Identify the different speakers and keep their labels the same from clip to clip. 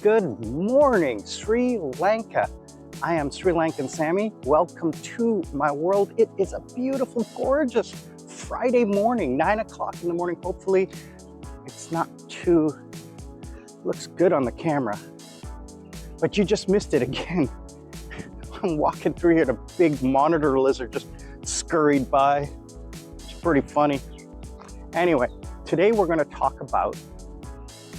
Speaker 1: Good morning, Sri Lanka. I am Sri Lankan Sammi. Welcome to my world. It is a beautiful, gorgeous Friday morning, 9 o'clock in the morning. Hopefully it's not too, looks good on the camera, but you just missed it again. I'm walking through here and a big monitor lizard just scurried by. It's pretty funny. Anyway, today we're going to talk about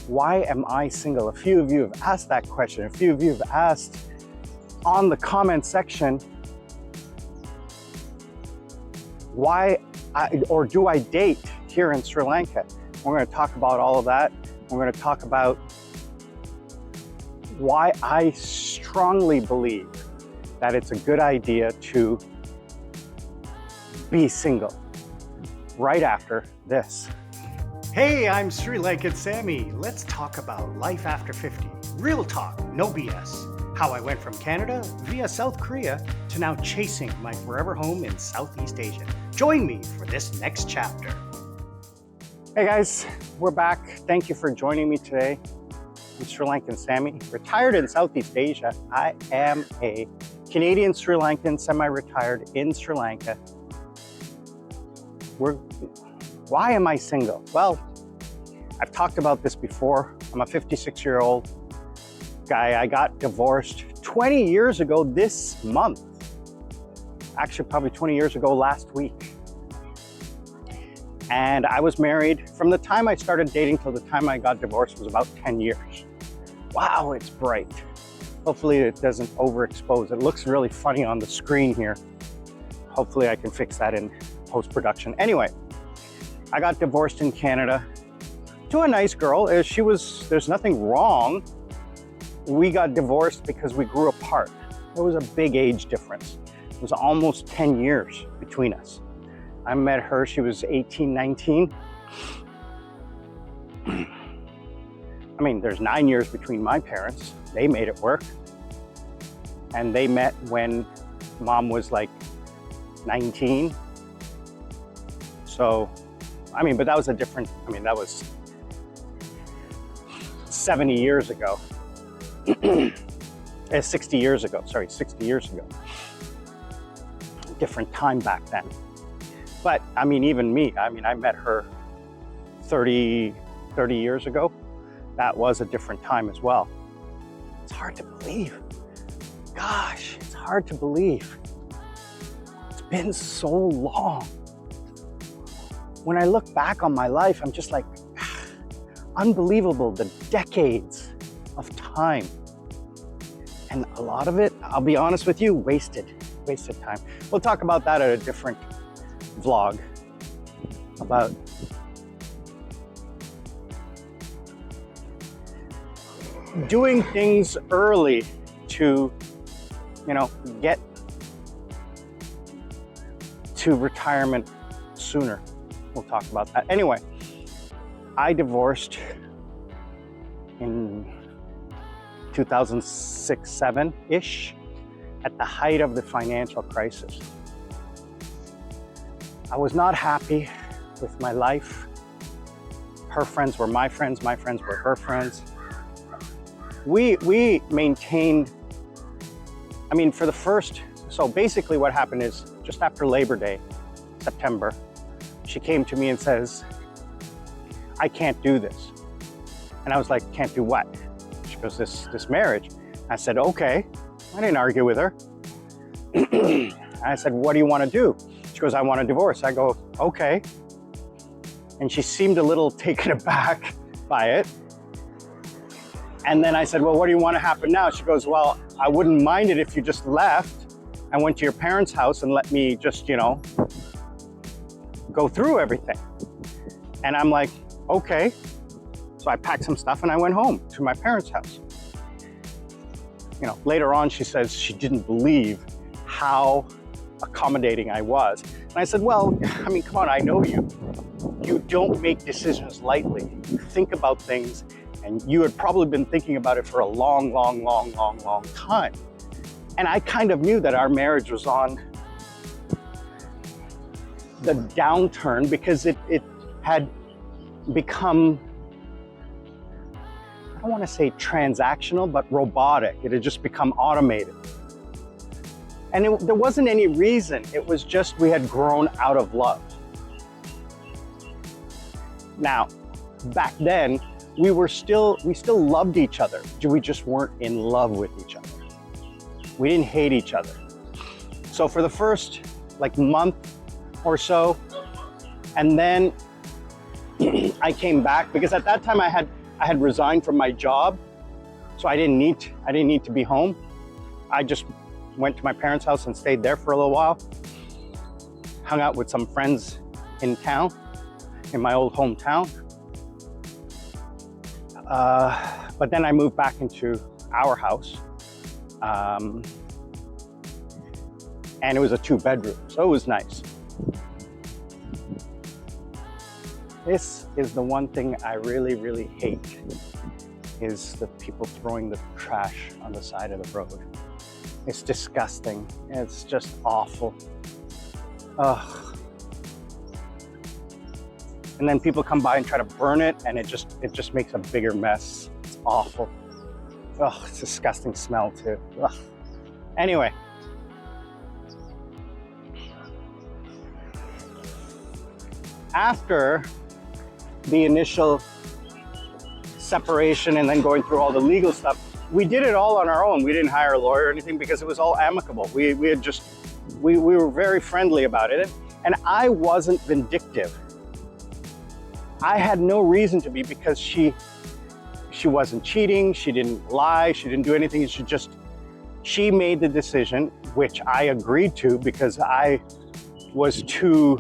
Speaker 1: why am I single? A few of you have asked that question. A few of you have asked on the comment section, do I date here in Sri Lanka? We're going to talk about all of that. We're going to talk about why I strongly believe that it's a good idea to be single right after this. Hey, I'm Sri Lankan Sammi. Let's talk about life after 50. Real talk, no BS. How I went from Canada via South Korea to now chasing my forever home in Southeast Asia. Join me for this next chapter. Hey guys, we're back. Thank you for joining me today. I'm Sri Lankan Sammi, retired in Southeast Asia. I am a Canadian Sri Lankan, semi-retired in Sri Lanka. Why am I single? Well, I've talked about this before. I'm a 56-year-old guy. I got divorced 20 years ago this month. Actually, probably 20 years ago last week. And I was married from the time I started dating till the time I got divorced was about 10 years. Wow, it's bright. Hopefully it doesn't overexpose. It looks really funny on the screen here. Hopefully I can fix that in post-production. Anyway, I got divorced in Canada to a nice girl. There's nothing wrong. We got divorced because we grew apart. There was a big age difference. It was almost 10 years between us. I met her, she was 18, 19. I mean, there's 9 years between my parents. They made it work. And they met when mom was like 19. So, I mean, but that was that was 70 years ago. 60 years ago, sorry, 60 years ago. Different time back then. But, I mean, even me, I met her 30 years ago. That was a different time as well. It's hard to believe. Gosh, it's hard to believe. It's been so long. When I look back on my life, I'm just like, unbelievable, the decades of time. And a lot of it, I'll be honest with you, wasted time. We'll talk about that at a different vlog about doing things early to, get to retirement sooner. We'll talk about that. Anyway, I divorced in 2006-7-ish at the height of the financial crisis. I was not happy with my life. Her friends were my friends were her friends. We maintained, so basically what happened is just after Labor Day, September, she came to me and says, I can't do this. And I was like, can't do what? She goes, this marriage. I said, okay. I didn't argue with her. I said, what do you want to do? She goes, I want a divorce. I go, okay. And she seemed a little taken aback by it. And then I said, well, what do you want to happen now? She goes, well, I wouldn't mind it if you just left and went to your parents' house and let me just, go through everything. And I'm like, okay. So I packed some stuff and I went home to my parents' house. Later on, she says she didn't believe how accommodating I was. And I said, well, come on, I know you. You don't make decisions lightly. You think about things, and you had probably been thinking about it for a long time. And I kind of knew that our marriage was on the downturn because it had become, I don't want to say transactional, but robotic. It had just become automated. And there wasn't any reason. It was just we had grown out of love. Now, back then, we still loved each other. We just weren't in love with each other. We didn't hate each other. So for the first like month or so, and then I came back because at that time I had resigned from my job, so I didn't need to be home. I just went to my parents' house and stayed there for a little while. Hung out with some friends in town, in my old hometown. But then I moved back into our house. And it was a 2-bedroom, so it was nice. This is the one thing I really, really hate, is the people throwing the trash on the side of the road. It's disgusting. It's just awful. Ugh. And then people come by and try to burn it, and it just makes a bigger mess. It's awful. Ugh, it's a disgusting smell too. Ugh. Anyway. After the initial separation and then going through all the legal stuff, we did it all on our own. We didn't hire a lawyer or anything because it was all amicable. We were very friendly about it. And I wasn't vindictive. I had no reason to be, because she wasn't cheating, she didn't lie, she didn't do anything. She made the decision, which I agreed to because I was too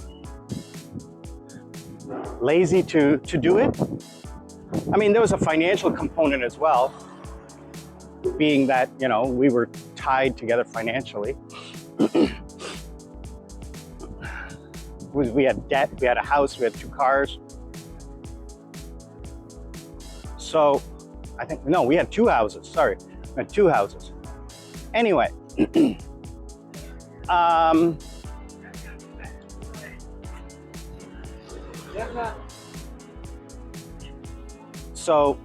Speaker 1: lazy to do it. I mean, there was a financial component as well, being that, you know, we were tied together financially. We had debt, we had a house, we had 2 cars. So I think, no, we had 2 houses, sorry. We had 2 houses. Anyway, so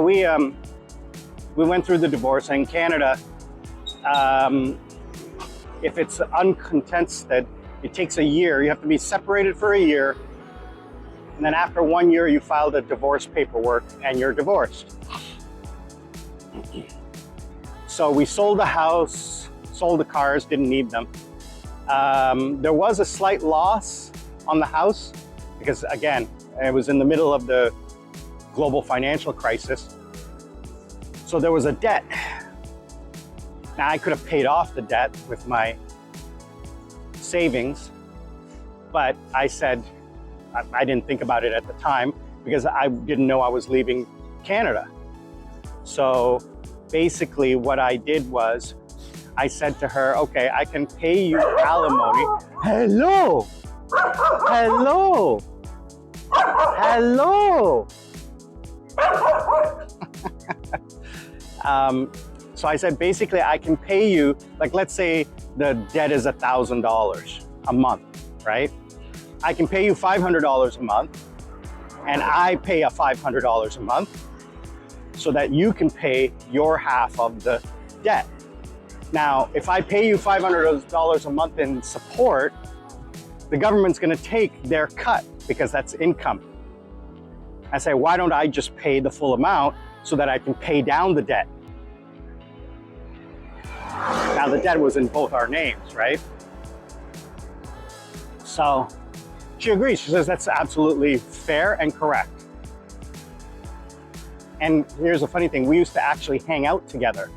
Speaker 1: we went through the divorce. In Canada, if it's uncontested, it takes a year. You have to be separated for a year, and then after 1 year, you file the divorce paperwork and you're divorced. So we sold the house, sold the cars, didn't need them. There was a slight loss on the house because, again, it was in the middle of the global financial crisis. So there was a debt. Now, I could have paid off the debt with my savings, but I said, I didn't think about it at the time because I didn't know I was leaving Canada. So basically what I did was I said to her, okay, I can pay you alimony. Hello, hello, hello. So I said, basically, I can pay you, like, let's say the debt is $1,000 a month, right? I can pay you $500 a month, and I pay a $500 a month so that you can pay your half of the debt. Now, if I pay you $500 a month in support, the government's gonna take their cut because that's income. I say, why don't I just pay the full amount so that I can pay down the debt? Now, the debt was in both our names, right? So she agrees. She says that's absolutely fair and correct. And here's the funny thing. We used to actually hang out together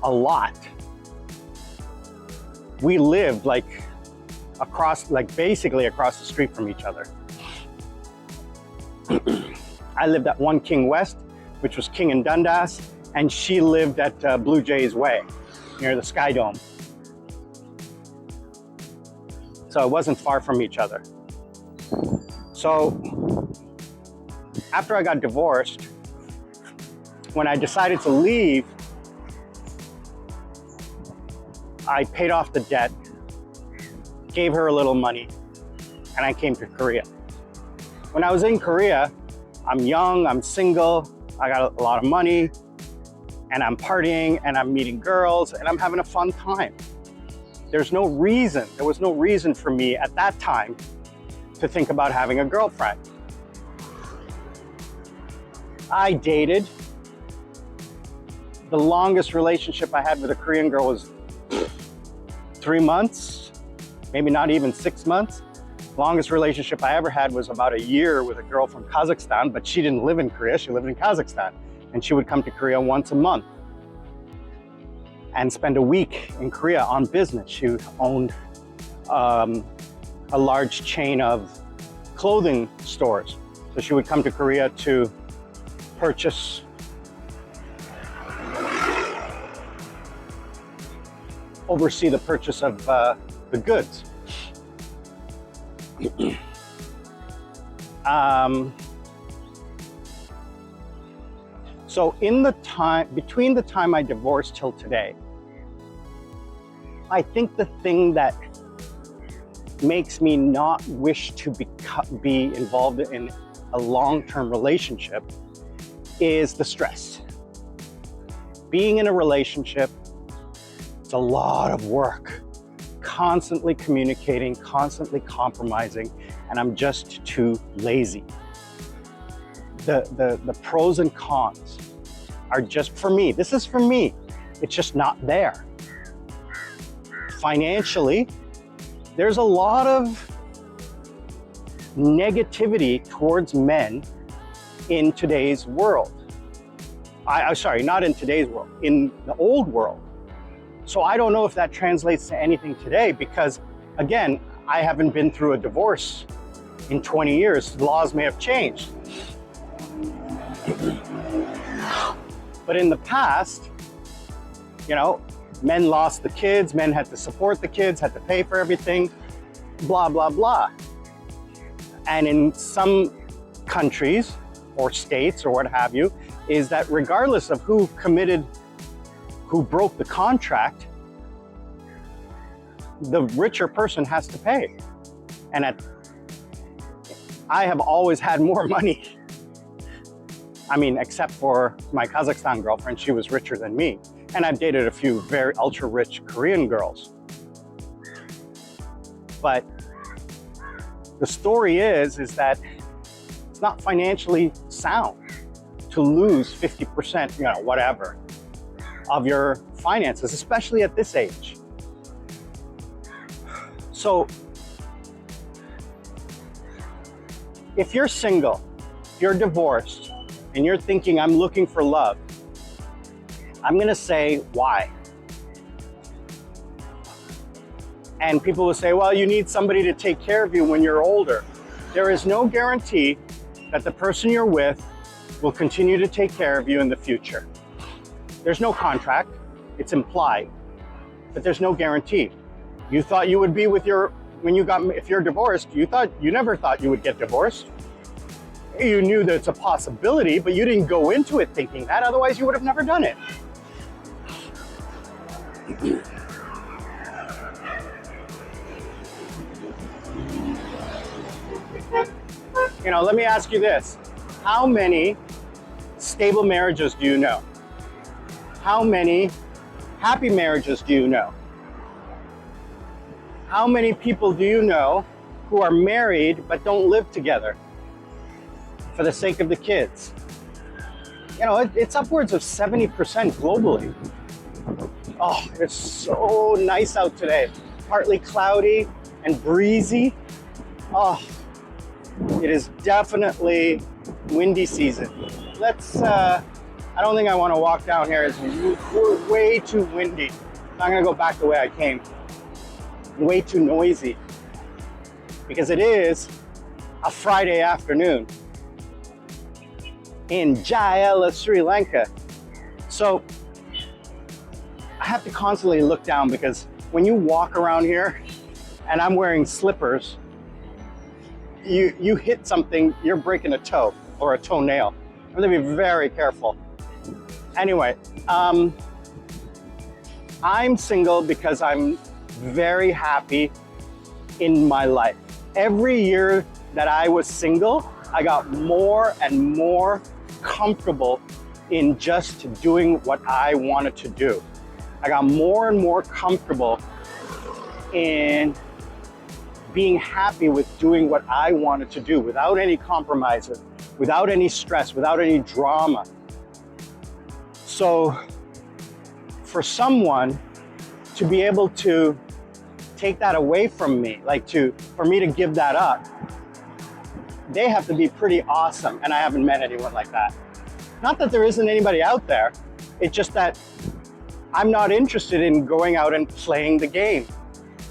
Speaker 1: a lot. We lived like across, like basically across the street from each other. I lived at 1 King West, which was King and Dundas, and she lived at Blue Jays Way, near the Sky Dome. So it wasn't far from each other. So after I got divorced, when I decided to leave, I paid off the debt, gave her a little money, and I came to Korea. When I was in Korea, I'm young, I'm single, I got a lot of money, and I'm partying, and I'm meeting girls, and I'm having a fun time. There was no reason for me at that time to think about having a girlfriend. I dated. The longest relationship I had with a Korean girl was 3 months, maybe not even 6 months. Longest relationship I ever had was about a year with a girl from Kazakhstan, but she didn't live in Korea, she lived in Kazakhstan. And she would come to Korea once a month and spend a week in Korea on business. She owned a large chain of clothing stores. So she would come to Korea to purchase oversee the purchase of the goods. So in the time, between the time I divorced till today, I think the thing that makes me not wish to be involved in a long-term relationship is the stress. Being in a relationship, it's a lot of work, constantly communicating, constantly compromising, and I'm just too lazy. The pros and cons are just, for me, this is for me, it's just not there. Financially, there's a lot of negativity towards men in today's world. Sorry, not in today's world, in the old world. So I don't know if that translates to anything today because, again, I haven't been through a divorce in 20 years. Laws may have changed. But in the past, you know, men lost the kids, men had to support the kids, had to pay for everything, blah, blah, blah. And in some countries or states or what have you, is that regardless of who broke the contract, the richer person has to pay. And I have always had more money. I mean, except for my Kazakhstan girlfriend, she was richer than me. And I've dated a few very ultra-rich Korean girls. But the story is that it's not financially sound to lose 50%, you know, whatever, of your finances, especially at this age. So if you're single, if you're divorced, and you're thinking, I'm looking for love, I'm gonna say, why? And people will say, well, you need somebody to take care of you when you're older. There is no guarantee that the person you're with will continue to take care of you in the future. There's no contract, it's implied, but there's no guarantee. You thought you would be with if you're divorced, you never thought you would get divorced. You knew that it's a possibility, but you didn't go into it thinking that, otherwise you would have never done it. You know, let me ask you this. How many stable marriages do you know? How many happy marriages do you know? How many people do you know who are married but don't live together for the sake of the kids? You know, it's upwards of 70% globally. Oh, it's so nice out today. Partly cloudy and breezy. Oh, it is definitely windy season. I don't think I want to walk down here. It's way too windy. I'm gonna go back the way I came. Way too noisy. Because it is a Friday afternoon in Jayala, Sri Lanka. So I have to constantly look down because when you walk around here and I'm wearing slippers, you hit something, you're breaking a toe or a toenail. I'm gonna be very careful. Anyway, I'm single because I'm very happy in my life. Every year that I was single, I got more and more comfortable in just doing what I wanted to do. I got more and more comfortable in being happy with doing what I wanted to do without any compromises, without any stress, without any drama. So for someone to be able to take that away from me, for me to give that up, they have to be pretty awesome, and I haven't met anyone like that. Not that there isn't anybody out there, it's just that I'm not interested in going out and playing the game,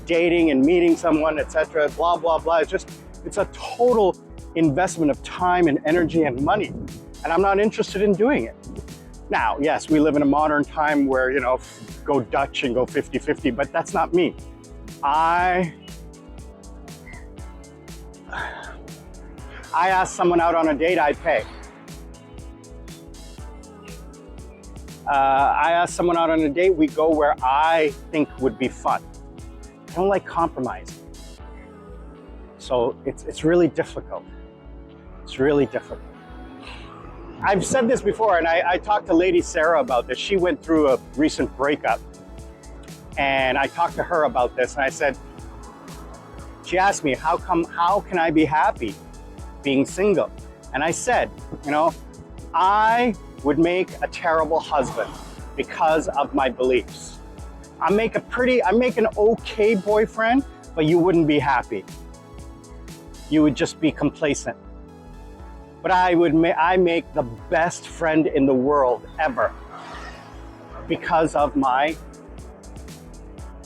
Speaker 1: dating and meeting someone, etc., blah, blah, blah. It's a total investment of time and energy and money, and I'm not interested in doing it. Now, yes, we live in a modern time where, go Dutch and go 50-50, but that's not me. I ask someone out on a date, I pay. I ask someone out on a date, we go where I think would be fun. I don't like compromising. So it's really difficult. It's really difficult. I've said this before, and I talked to Lady Sarah about this. She went through a recent breakup, and I talked to her about this, and I said, she asked me, how can I be happy being single? And I said, I would make a terrible husband because of my beliefs. I make an okay boyfriend, but you wouldn't be happy. You would just be complacent. But I make the best friend in the world ever because of my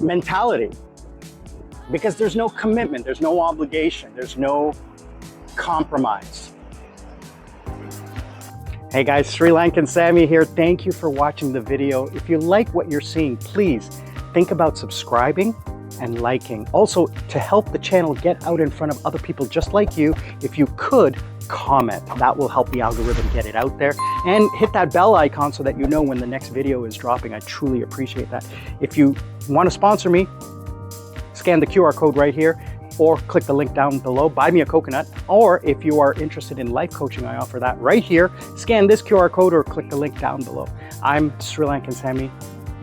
Speaker 1: mentality. Because there's no commitment, there's no obligation, there's no compromise. Hey guys, Sri Lankan Sammi here. Thank you for watching the video. If you like what you're seeing, please think about subscribing and liking. Also, to help the channel get out in front of other people just like you, if you could comment, that will help the algorithm get it out there. And hit that bell icon so that you know when the next video is dropping. I truly appreciate that. If you want to sponsor me, scan the QR code right here, or click the link down below, buy me a coconut. Or if you are interested in life coaching, I offer that right here. Scan this QR code or click the link down below. I'm Sri Lankan Sammi,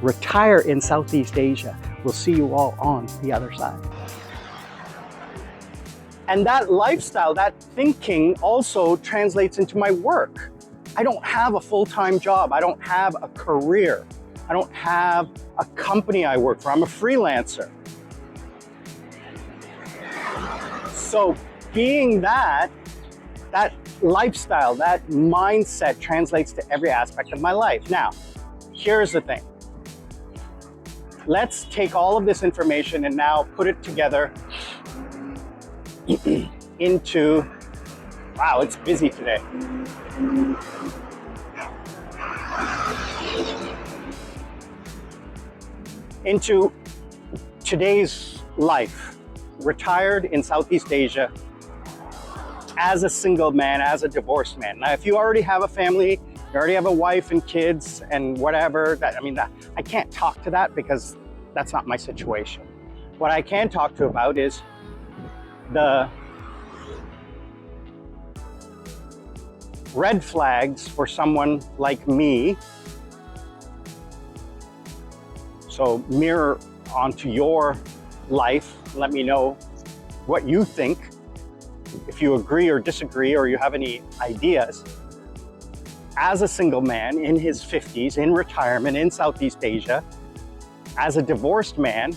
Speaker 1: retire in Southeast Asia. We'll see you all on the other side. And that lifestyle, that thinking also translates into my work. I don't have a full-time job. I don't have a career. I don't have a company I work for. I'm a freelancer. So being that lifestyle, that mindset translates to every aspect of my life. Now, here's the thing. Let's take all of this information and now put it together into, wow, it's busy today. Into today's life. Retired in Southeast Asia as a single man, as a divorced man. Now, if you already have a family, you already have a wife and kids and whatever, I can't talk to that because that's not my situation. What I can talk to about is the red flags for someone like me. So mirror onto your life. Let me know what you think, if you agree or disagree, or you have any ideas. As a single man in his 50s, in retirement in Southeast Asia, as a divorced man,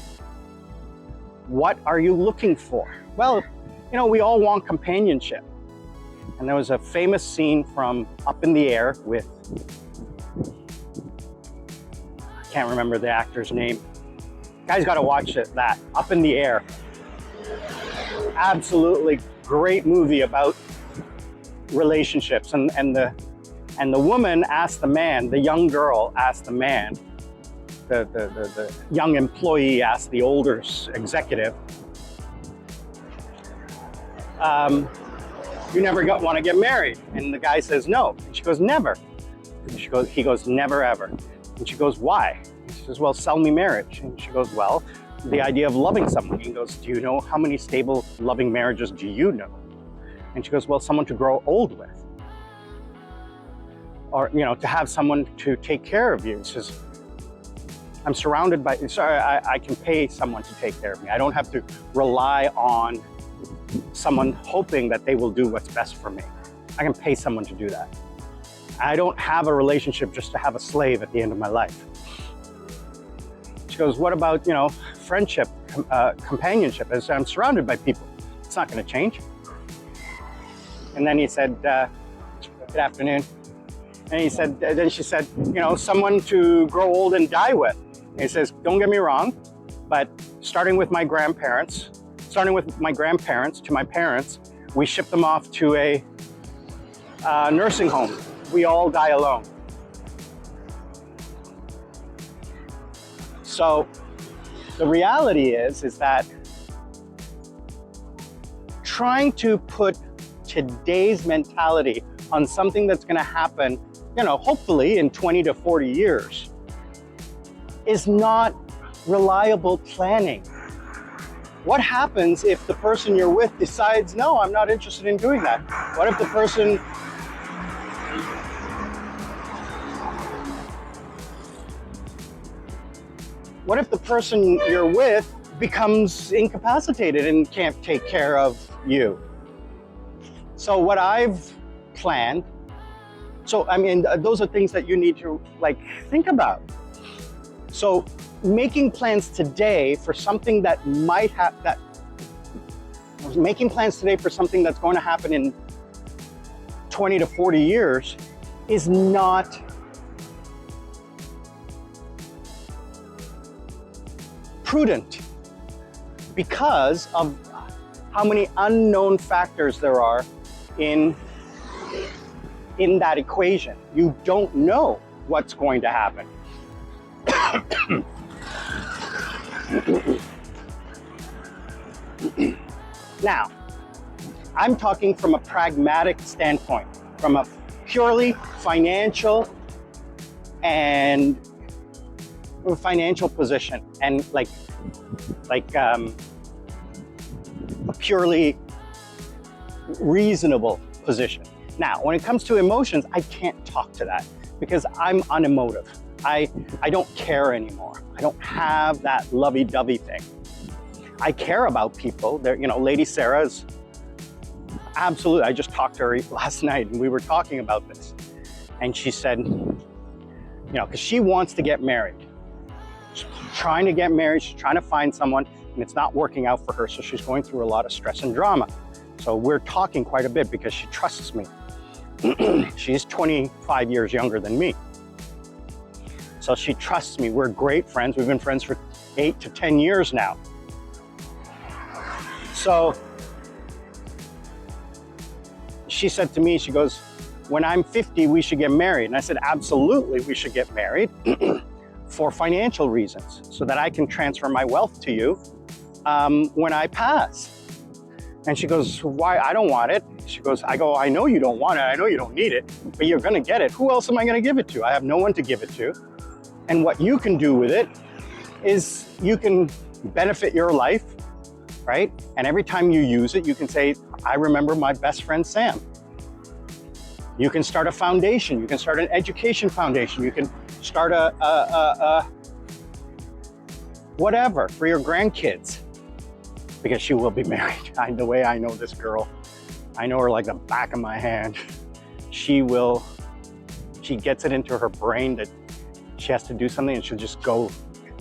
Speaker 1: what are you looking for? Well, we all want companionship. And there was a famous scene from Up in the Air with, I can't remember the actor's name. Guys got to watch it, that, Up in the Air. Absolutely great movie about relationships. And the woman asked the man, the young girl asked the man, the young employee asked the older executive, you never want to get married? And the guy says no. And she goes, never. And he goes, never ever. And she goes, why? She says, well, sell me marriage. And she goes, well, the idea of loving someone. He goes, do you know how many stable, loving marriages do you know? And she goes, well, someone to grow old with. Or, you know, to have someone to take care of you. She says, I'm surrounded by, sorry, I can pay someone to take care of me. I don't have to rely on someone hoping that they will do what's best for me. I can pay someone to do that. I don't have a relationship just to have a slave at the end of my life. She goes, what about, you know, friendship, companionship? I said, I'm surrounded by people. It's not going to change. And then he said, good afternoon. And he said, then she said, you know, someone to grow old and die with. And he says, don't get me wrong, but starting with my grandparents to my parents, we shipped them off to a nursing home. We all die alone. So the reality is that trying to put today's mentality on something that's going to happen, you know, hopefully in 20 to 40 years, is not reliable planning. What happens if the person you're with decides, no, I'm not interested in doing that? What if the person you're with becomes incapacitated and can't take care of you? So what I've planned, so I mean, those are things that you need to like think about. So making plans today for something that might have, making plans today for something that's going to happen in 20 to 40 years is not prudent because of how many unknown factors there are in that equation. You don't know what's going to happen. Now, I'm talking from a pragmatic standpoint, from a purely financial and financial position, and like a purely reasonable position. Now, when it comes to emotions, I can't talk to that because I'm unemotive. I don't care anymore. I don't have that lovey-dovey thing. I care about people. There, you know, Lady Sarah's absolutely. I just talked to her last night, and we were talking about this, and she said, you know, because she wants to get married. She's trying to get married. She's trying to find someone, and it's not working out for her. So she's going through a lot of stress and drama. So we're talking quite a bit because she trusts me. She's 25 years younger than me. So she trusts me. We're great friends. We've been friends for 8 to 10 years now. So she said to me, she goes, when I'm 50, we should get married. And I said, absolutely, we should get married for financial reasons so that I can transfer my wealth to you when I pass. And she goes, why? I don't want it. She goes, I know you don't want it. I know you don't need it, but you're going to get it. Who else am I going to give it to? I have no one to give it to. And what you can do with it is you can benefit your life, right? And every time you use it, you can say, I remember my best friend, Sam. You can start a foundation. You can start an education foundation. You can start a whatever for your grandkids, because she will be married. The way I know this girl, I know her like the back of my hand. She gets it into her brain that she has to do something, and she'll just go,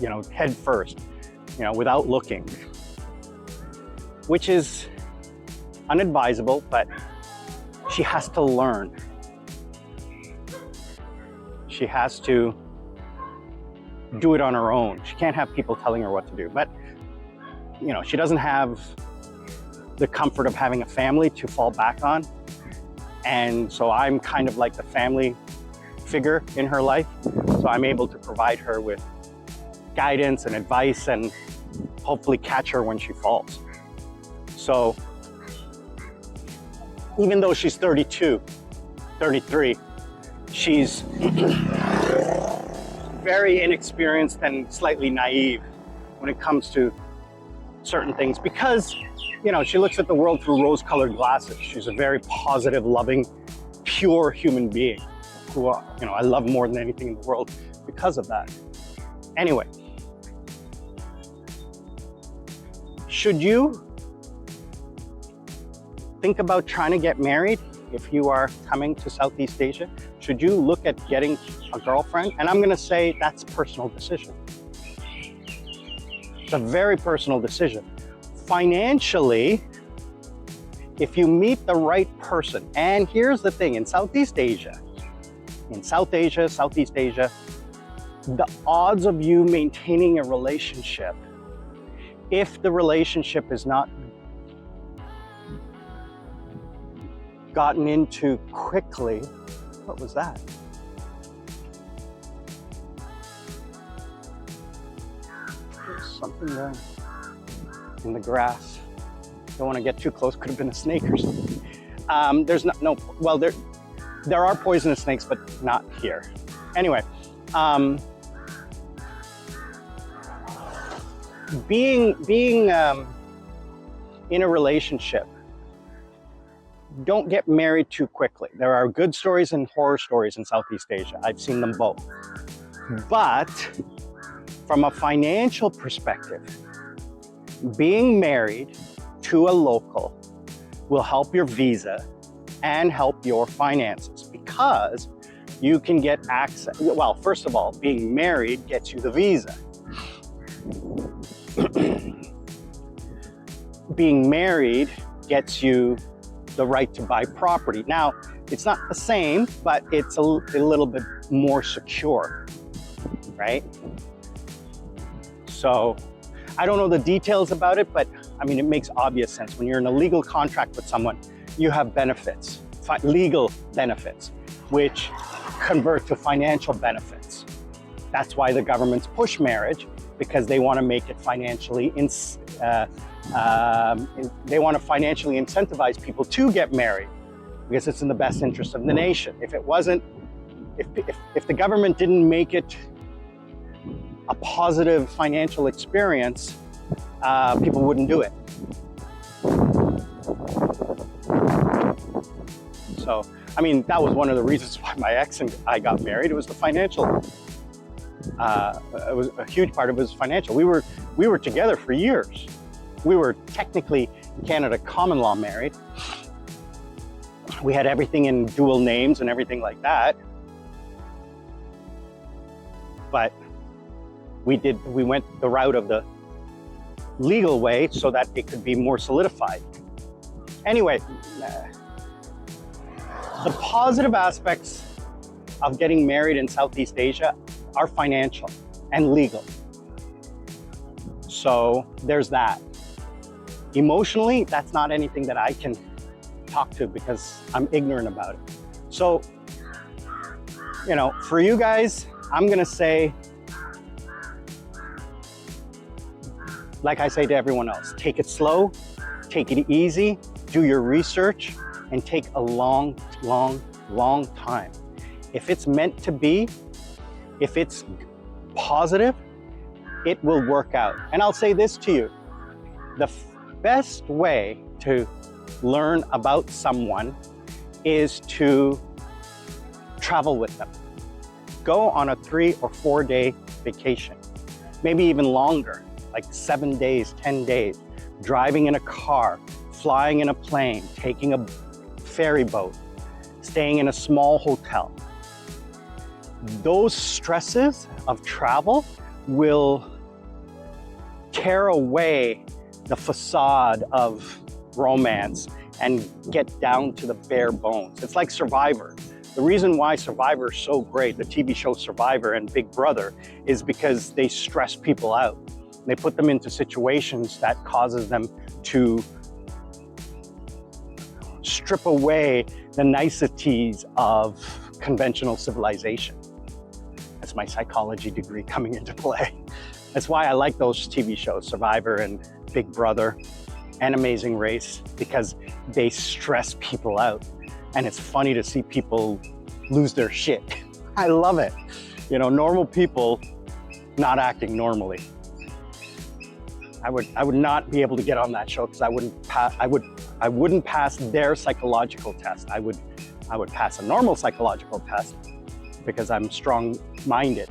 Speaker 1: you know, head first, you know, without looking, which is unadvisable, but she has to learn. She has to do it on her own. She can't have people telling her what to do. But, you know, she doesn't have the comfort of having a family to fall back on. And so I'm kind of like the family figure in her life. So I'm able to provide her with guidance and advice and hopefully catch her when she falls. So even though she's 32, 33, she's very inexperienced and slightly naive when it comes to certain things because, you know, she looks at the world through rose-colored glasses. She's a very positive, loving, pure human being who, you know, I love more than anything in the world because of that. Anyway, should you think about trying to get married if you are coming to Southeast Asia? Should you look at getting a girlfriend? And I'm gonna say that's a personal decision. It's a very personal decision. Financially, if you meet the right person, and here's the thing, in Southeast Asia, Southeast Asia, the odds of you maintaining a relationship, if the relationship is not gotten into quickly, what was that? There's something there in the grass. Don't want to get too close, could have been a snake or something. There's no, well, there are poisonous snakes, but not here. Anyway, being in a relationship, don't get married too quickly. There are good stories and horror stories in Southeast Asia. I've seen them both. But from a financial perspective, being married to a local will help your visa and help your finances because you can get access. Well, first of all, being married gets you the visa. Being married gets you the right to buy property. Now, it's not the same, but it's a little bit more secure, right? So, I don't know the details about it, but I mean, it makes obvious sense. When you're in a legal contract with someone, you have benefits, legal benefits, which convert to financial benefits. That's why the governments push marriage, because they want to make it financially, they want to financially incentivize people to get married because it's in the best interest of the nation. If it wasn't, if the government didn't make it a positive financial experience, people wouldn't do it. So, I mean, that was one of the reasons why my ex and I got married. It was the financial. It was a huge part of it was financial. We were together for years. We were technically in Canada common law married. We had everything in dual names and everything like that. But we went the route of the legal way so that it could be more solidified. Anyway, the positive aspects of getting married in Southeast Asia are financial and legal. So there's that. Emotionally, that's not anything that I can talk to because I'm ignorant about it. So, you know, for you guys, I'm gonna say, like I say to everyone else, take it slow, take it easy, do your research, and take a long time. If it's meant to be, if it's positive, it will work out. And I'll say this to you, the best way to learn about someone is to travel with them. Go on a 3 or 4 day vacation, maybe even longer, like 7 days, 10 days, driving in a car, flying in a plane, taking a ferry boat, staying in a small hotel. Those stresses of travel will tear away the facade of romance and get down to the bare bones. It's like Survivor. The reason why Survivor is so great, the TV show Survivor and Big Brother, is because they stress people out. They put them into situations that causes them to strip away the niceties of conventional civilization. That's my psychology degree coming into play. That's why I like those TV shows, Survivor and Big Brother and Amazing Race, because they stress people out. And it's funny to see people lose their shit. I love it. You know, normal people not acting normally. I would not be able to get on that show because I wouldn't pass their psychological test. I would pass a normal psychological test because I'm strong-minded.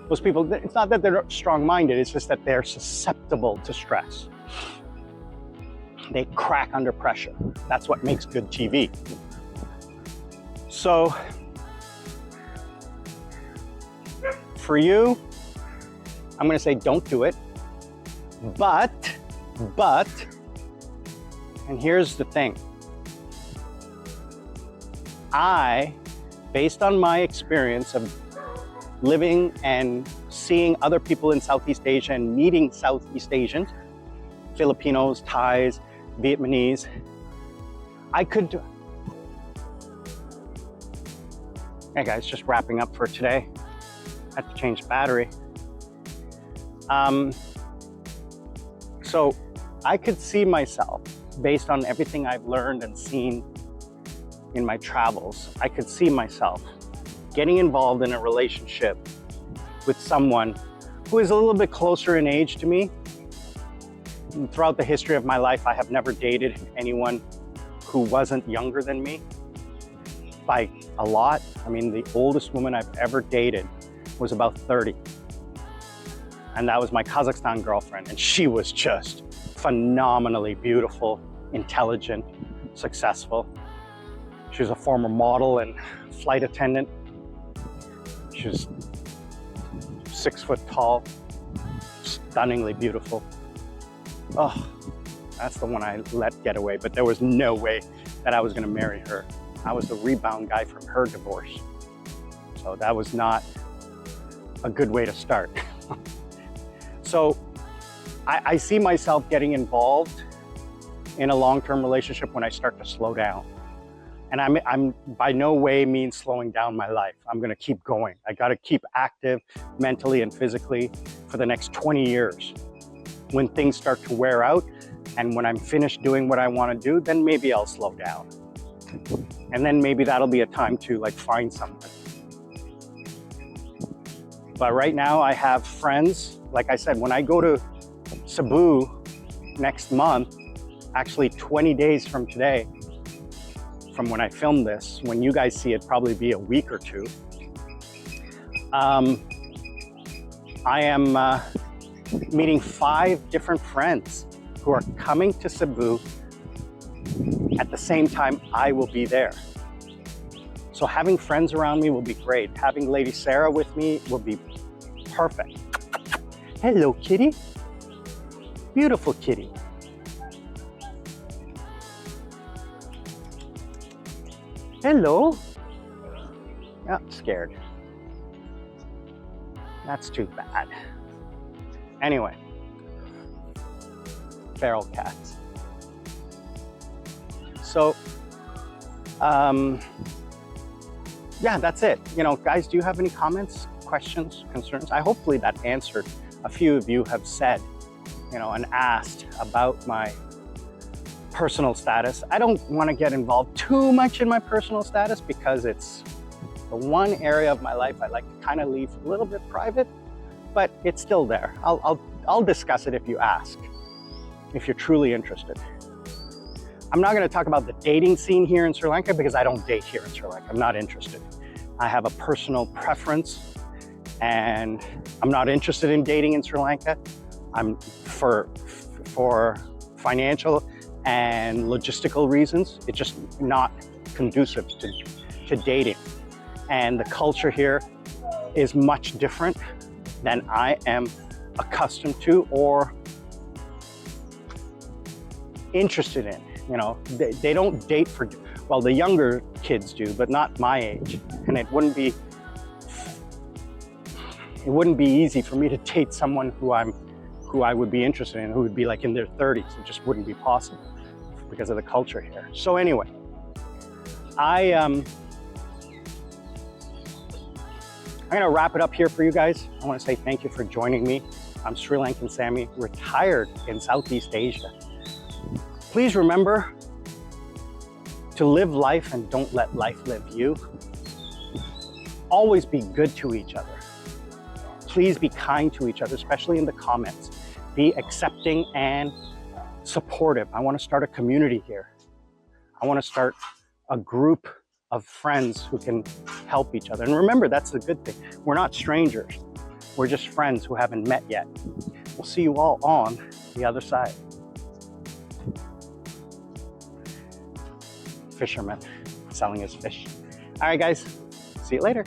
Speaker 1: Those people, it's not that they're strong-minded, it's just that they're susceptible to stress. They crack under pressure. That's what makes good TV. So, for you, I'm gonna say don't do it. But, and here's the thing. Based on my experience of living and seeing other people in Southeast Asia and meeting Southeast Asians, Filipinos, Thais, Vietnamese, I could do. Hey guys, just wrapping up for today. I have to change the battery. So I could see myself, based on everything I've learned and seen in my travels, I could see myself getting involved in a relationship with someone who is a little bit closer in age to me. And throughout the history of my life, I have never dated anyone who wasn't younger than me by a lot. I mean, the oldest woman I've ever dated was about 30. And that was my Kazakhstan girlfriend. And she was just phenomenally beautiful, intelligent, successful. She was a former model and flight attendant. She was 6 foot tall, stunningly beautiful. Oh, that's the one I let get away, but there was no way that I was gonna marry her. I was the rebound guy from her divorce. So that was not a good way to start. So I see myself getting involved in a long-term relationship when I start to slow down. And I'm by no way means slowing down my life. I'm gonna keep going. I gotta keep active mentally and physically for the next 20 years. When things start to wear out and when I'm finished doing what I wanna do, then maybe I'll slow down. And then maybe that'll be a time to like find something. But right now I have friends, like I said, when I go to Cebu next month, actually 20 days from today, from when I filmed this, when you guys see it, probably be a week or two. I am meeting 5 different friends who are coming to Cebu at the same time I will be there. So having friends around me will be great. Having Lady Sarah with me will be perfect. Hello, kitty. Beautiful kitty. Hello. Oh, scared. That's too bad. Anyway, feral cats. So, yeah, that's it. You know, guys, do you have any comments, questions, concerns? Hopefully that answered. A few of you have said, you know, and asked about my personal status. I don't want to get involved too much in my personal status because it's the one area of my life I like to kind of leave a little bit private, but it's still there. I'll discuss it if you ask, if you're truly interested. I'm not going to talk about the dating scene here in Sri Lanka because I don't date here in Sri Lanka. I'm not interested. I have a personal preference and I'm not interested in dating in Sri Lanka. I'm for financial and logistical reasons. It's just not conducive to dating. And the culture here is much different than I am accustomed to or interested in. You know, they don't date for, well, the younger kids do, but not my age. And it wouldn't be easy for me to date someone who I would be interested in, who would be like in their 30s. It just wouldn't be possible because of the culture here. So anyway, I'm gonna wrap it up here for you guys. I wanna say thank you for joining me. I'm Sri Lankan Sammi, retired in Southeast Asia. Please remember to live life and don't let life live you. Always be good to each other. Please be kind to each other, especially in the comments. Be accepting and supportive. I want to start a community here. I want to start a group of friends who can help each other. And remember, that's the good thing. We're not strangers. We're just friends who haven't met yet. We'll see you all on the other side. Fisherman selling his fish. All right, guys, see you later.